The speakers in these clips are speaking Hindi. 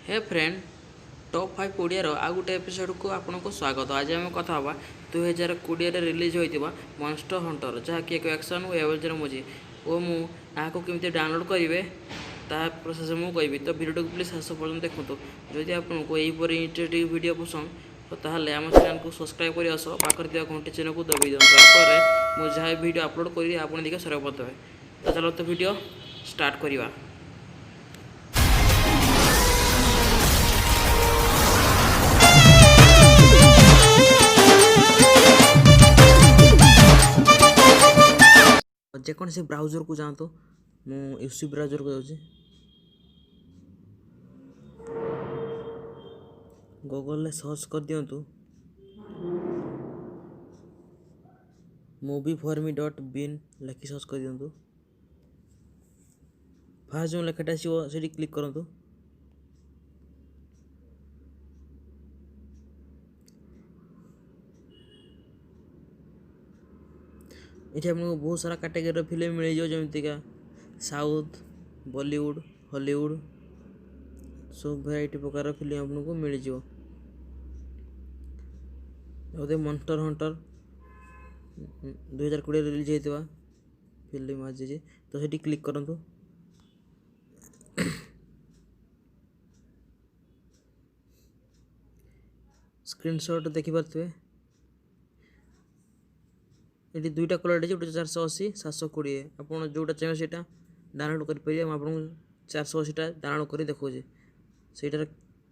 हे फ्रेंड, टॉप 5 ओडियार आ गोटे एपिसोड को आपको स्वागत। आज आम कथा हाँ 2020 रिलीज होता मॉन्स्टर हंटर जहाँकि एक एक्शन और एवेंजर मुझे और मुझे केमी डाउनलोड करेंगे ता प्रोसेस मुझे कहबी। तो वीडियो को प्लीज शेष पर्यटन देखो। जदि आपको यहीपरी इंटरेस्टिंग वीडियो पसंद तो ताहले आम चैनल को सब्सक्राइब कर आस पाखे घंटी चिन्ह को दबाई दिखापर मुझे जहाँ वीडियो अपलोड करी आप देखिए सर्वप्रथम है। तो चलो तो वीडियो स्टार्ट करवा। जेकोसी ब्राउजर को जातु मुझे ब्राउजर को जाऊँ गूगल सर्च कर दिंतु movieforme.bin लिखि सर्च कर दिंतु। फास्ट जो लेखाटा आसो से क्लिक करूँ। ये आपको बहुत सारा कैटेगरी फिल्म मिल जाए जमीका साउथ बॉलीवुड हॉलीवुड सब भेराइटी प्रकार फिल्म आपको मिल जाए। मॉन्स्टर हंटर 2020 रिलीज होता फिल्म आज तो से क्लिक करूँ। स्क्रीनशॉट देखिपे ये दुईटा कलर है गोटे 480 720 आप जोटा चाहिए से डाउनलोड करेंगे। आपको 480 डाउनलोड कर देखा से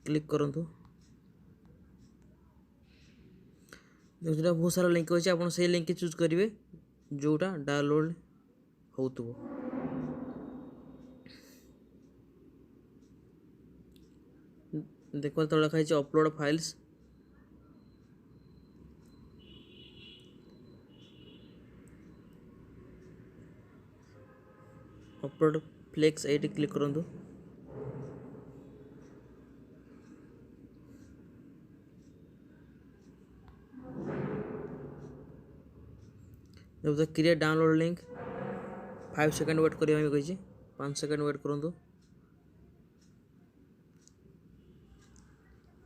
क्लिक करूँ। जो बहुत सारा लिंक अच्छे आप से लिंक चूज करेंगे जोटा डाउनलोड हो देखो तो लिखाई अपलोड फाइल्स अपलोड फ्लेक्स ये क्लिक करूँ। जब create download link 5 second wait करिए कही 5 सेकंड वेट करूँ।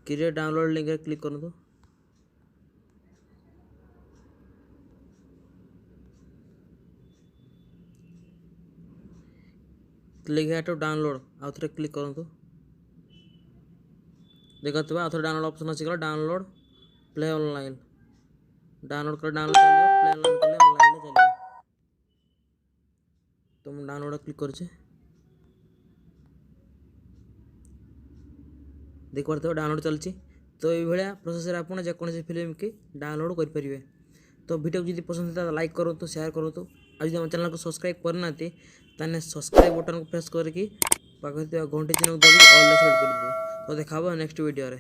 क्रिएट डाउनलोड लिंक क्लिक करूँ। क्लिक है तो डाउनलोड आउ थे क्लिक करूँ। देखते आउ थे डाउनलोड ऑप्शन आसीगला डाउनलोड प्ले ऑनलाइन डाउनलोड कर डाउनलोड चलिए प्ले ऑनलाइन कले ऑनलाइन चलिए। तो मुझे डाउनलोड क्लिक कर देख पारे डाउनलोड चलती। तो ये प्रोसेस आप जेकोसी फिल्म की डाउनलोड करेंगे। तो वीडियो को पसंद है लाइक करूँ शेयर करूँ। आज आम चैनल को सब्सक्राइब करना ताने सब्सक्राइब बटन को प्रेस करके पाखे घंटे चिन्ह को दबी ऑल सेलेक्ट कर। तो देखा नेक्स्ट वीडियो रे।